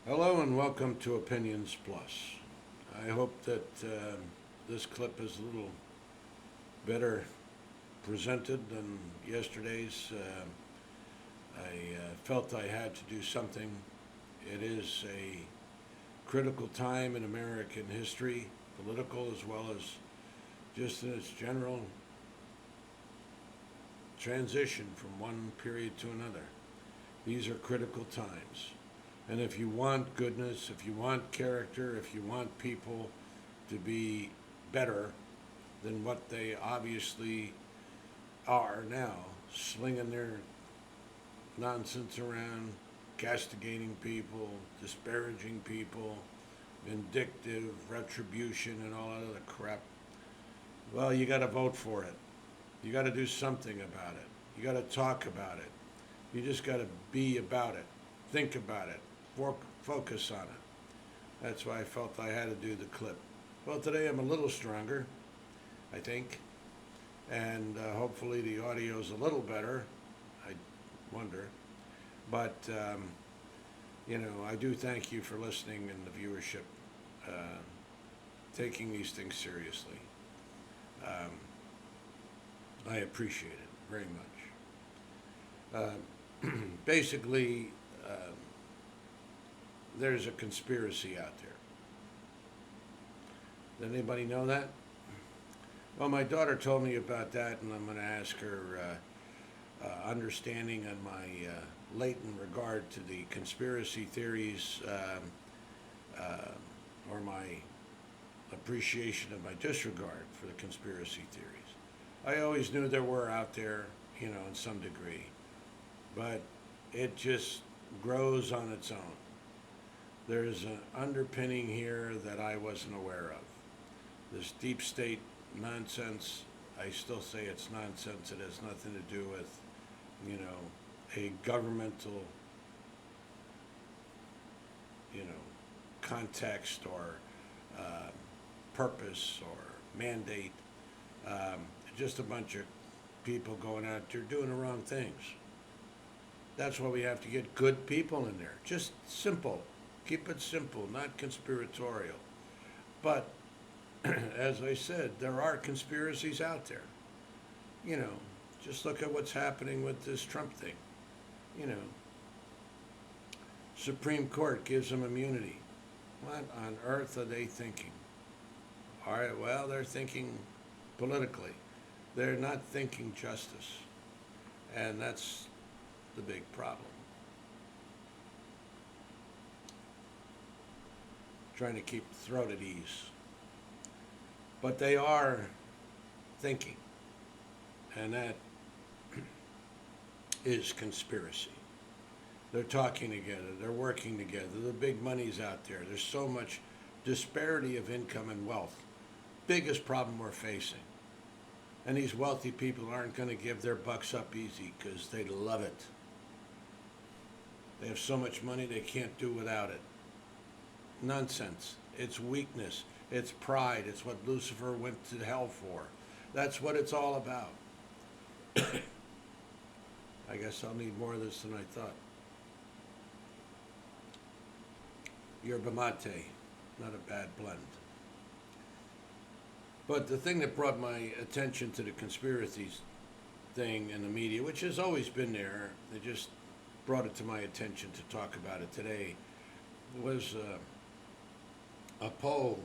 Hello and welcome to Opinions Plus. I hope that this clip is a little better presented than yesterday's. I felt I had to do something. It is a critical time in American history, political as well as just in its general transition from one period to another. These are critical times. And if you want goodness, if you want character, if you want people to be better than what they obviously are now, slinging their nonsense around, castigating people, disparaging people, vindictive, retribution, and all that other crap, well, you got to vote for it. You got to do something about it. You got to talk about it. You just got to be about it, think about it, focus on it. That's why I felt I had to do the clip. Well, today I'm a little stronger, I think, and hopefully the audio is a little better. I wonder. But, I do thank you for listening and the viewership, taking these things seriously. Um, I appreciate it very much. Basically, there's a conspiracy out there. Did anybody know that? Well, my daughter told me about that, and I'm going to ask her understanding on my latent regard to the conspiracy theories, or my appreciation of my disregard for the conspiracy theories. I always knew there were out there, in some degree, but it just grows on its own. There's an underpinning here that I wasn't aware of. This deep state nonsense, I still say it's nonsense. It has nothing to do with, a governmental, context or purpose or mandate. Um, just a bunch of people going out there doing the wrong things. That's why we have to get good people in there. Just simple. Keep it simple, not conspiratorial. But as I said, there are conspiracies out there. You know, just look at what's happening with this Trump thing. You know, Supreme Court gives them immunity. What on earth are they thinking? All right, well, they're thinking politically. They're not thinking justice. And that's the big problem. Trying to keep the throat at ease. But they are thinking, and that is conspiracy. They're talking together, they're working together, the big money's out there. There's so much disparity of income and wealth. Biggest problem we're facing. And these wealthy people aren't going to give their bucks up easy because they love it. They have so much money they can't do without it. Nonsense. It's weakness. It's pride. It's what Lucifer went to hell for. That's what it's all about. I guess I'll need more of this than I thought. Yerba mate, not a bad blend. But the thing that brought my attention to the conspiracies thing in the media, which has always been there, they just brought it to my attention to talk about it today, was a poll.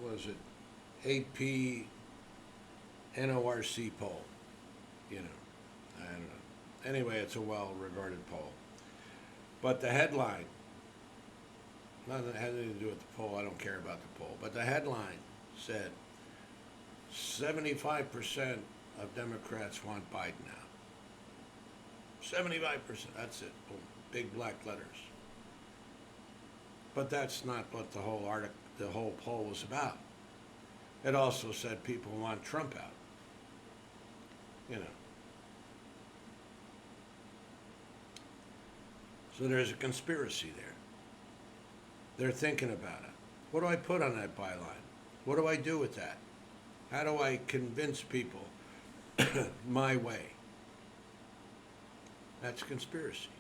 Was it AP NORC poll? I don't know. Anyway, it's a well-regarded poll. But the headline, nothing had anything to do with the poll, I don't care about the poll, but the headline said 75% of Democrats want Biden now. 75%, that's it, boom, big black letters. But that's not what the whole poll was about. It also said people want Trump out. So there's a conspiracy there. They're thinking about it. What do I put on that byline? What do I do with that? How do I convince people my way? That's conspiracy.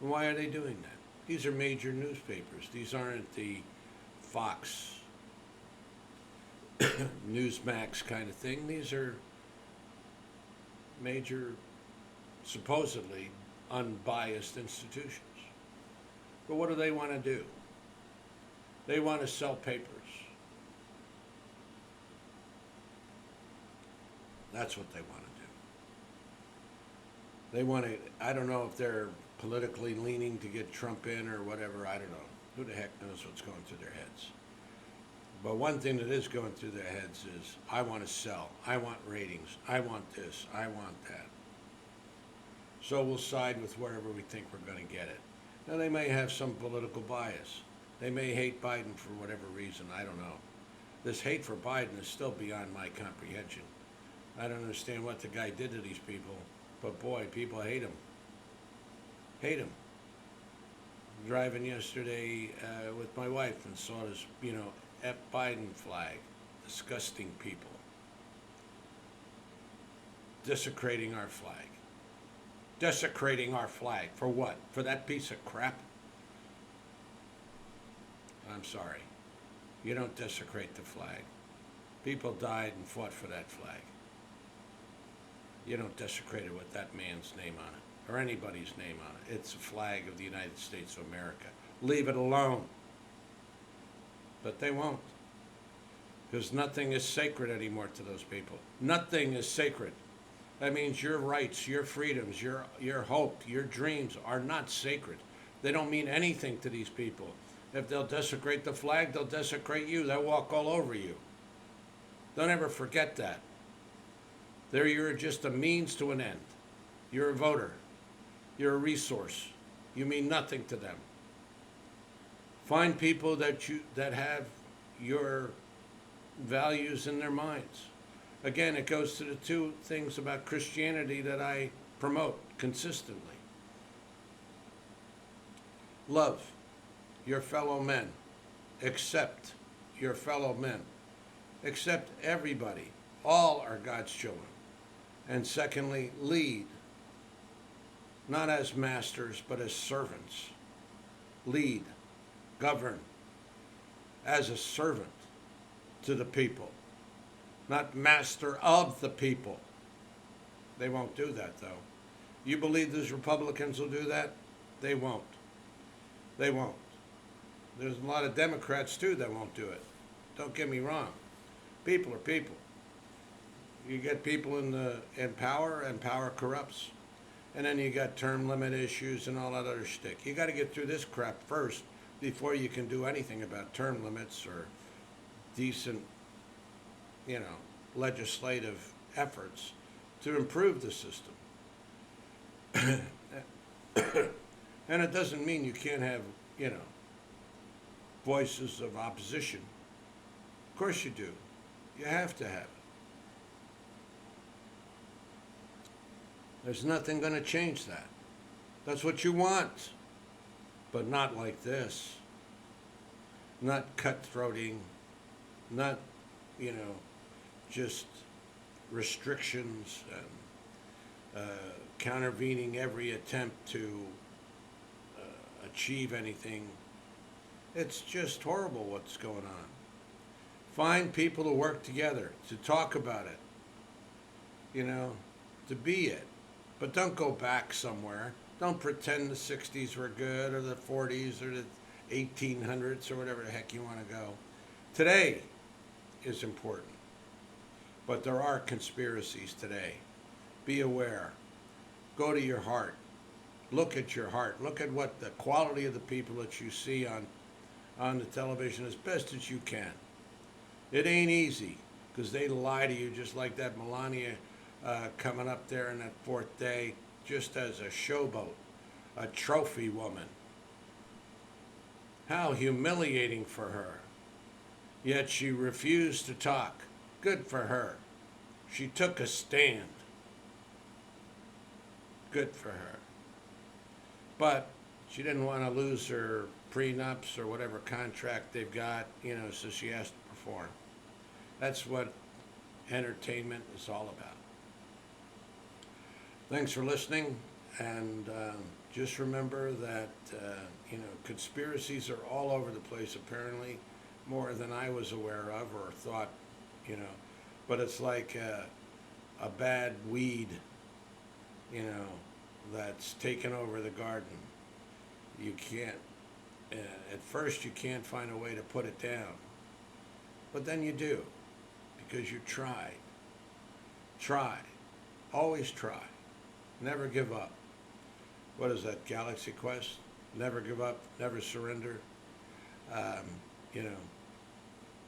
Why are they doing that? These are major newspapers. These aren't the Fox, Newsmax kind of thing. These are major, supposedly unbiased institutions. But what do they want to do? They want to sell papers. That's what they want to do. They want to, I don't know if they're politically leaning to get Trump in or whatever, I don't know. Who the heck knows what's going through their heads? But one thing that is going through their heads is, I want to sell, I want ratings, I want this, I want that. So we'll side with wherever we think we're going to get it. Now they may have some political bias. They may hate Biden for whatever reason, I don't know. This hate for Biden is still beyond my comprehension. I don't understand what the guy did to these people, but boy, people hate him. Hate him. Driving yesterday with my wife and saw this, F Biden flag. Disgusting people. Desecrating our flag. Desecrating our flag. For what? For that piece of crap? I'm sorry. You don't desecrate the flag. People died and fought for that flag. You don't desecrate it with that man's name on it, or anybody's name on it. It's a flag of the United States of America. Leave it alone. But they won't. Because nothing is sacred anymore to those people. Nothing is sacred. That means your rights, your freedoms, your hope, your dreams are not sacred. They don't mean anything to these people. If they'll desecrate the flag, they'll desecrate you. They'll walk all over you. Don't ever forget that. You're just a means to an end. You're a voter. You're a resource. You mean nothing to them. Find people that have your values in their minds. Again, it goes to the two things about Christianity that I promote consistently. Love your fellow men. Accept your fellow men. Accept everybody. All are God's children. And secondly, lead. Not as masters, but as servants. Lead. Govern. As a servant to the people. Not master of the people. They won't do that, though. You believe those Republicans will do that? They won't. They won't. There's a lot of Democrats, too, that won't do it. Don't get me wrong. People are people. You get people in power, and power corrupts. And then you got term limit issues and all that other shtick. You got to get through this crap first before you can do anything about term limits or decent, legislative efforts to improve the system. And it doesn't mean you can't have, voices of opposition. Of course you do. You have to have it. There's nothing going to change that. That's what you want. But not like this. Not cutthroating. Not, just restrictions and countervening every attempt to achieve anything. It's just horrible what's going on. Find people to work together, to talk about it, to be it. But don't go back somewhere. Don't pretend the 60s were good or the 40s or the 1800s or whatever the heck you want to go. Today is important. But there are conspiracies today. Be aware. Go to your heart. Look at your heart. Look at what the quality of the people that you see on the television as best as you can. It ain't easy because they lie to you just like that Melania coming up there in that fourth day just as a showboat, a trophy woman. How humiliating for her. Yet she refused to talk. Good for her. She took a stand. Good for her. But she didn't want to lose her prenups or whatever contract they've got, so she has to perform. That's what entertainment is all about. Thanks for listening, and Just remember that, conspiracies are all over the place, apparently, more than I was aware of or thought, you know. But it's like a bad weed, that's taken over the garden. You can't, at first, you can't find a way to put it down. But then you do, because you tried. Try. Always try. Never give up. What is that, Galaxy Quest? Never give up, never surrender. Um, you know,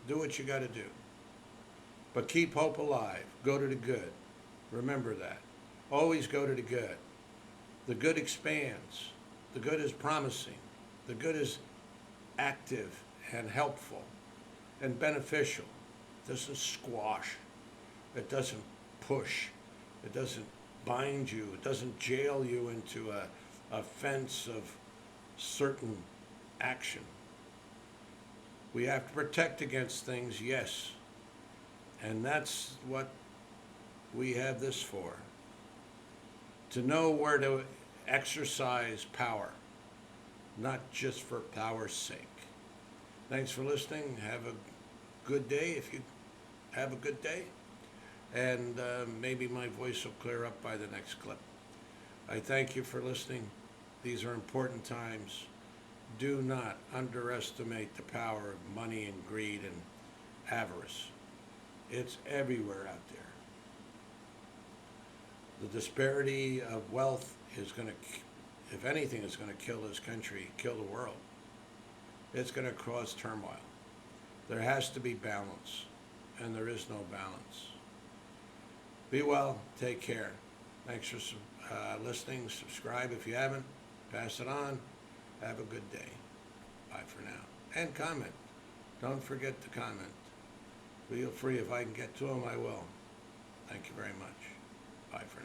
do what you got to do. But keep hope alive. Go to the good. Remember that. Always go to the good. The good expands. The good is promising. The good is active and helpful and beneficial. It doesn't squash. It doesn't push. It doesn't bind you. It doesn't jail you into a fence of certain action. We have to protect against things, yes. And that's what we have this for. To know where to exercise power, not just for power's sake. Thanks for listening. Have a good day if you have a good day. And maybe my voice will clear up by the next clip. I thank you for listening. These are important times. Do not underestimate the power of money and greed and avarice. It's everywhere out there. The disparity of wealth is going to, if anything, is going to kill this country, kill the world. It's going to cause turmoil. There has to be balance, and there is no balance. Be well. Take care. Thanks for listening. Subscribe if you haven't. Pass it on. Have a good day. Bye for now. And comment. Don't forget to comment. Feel free. If I can get to them, I will. Thank you very much. Bye for now.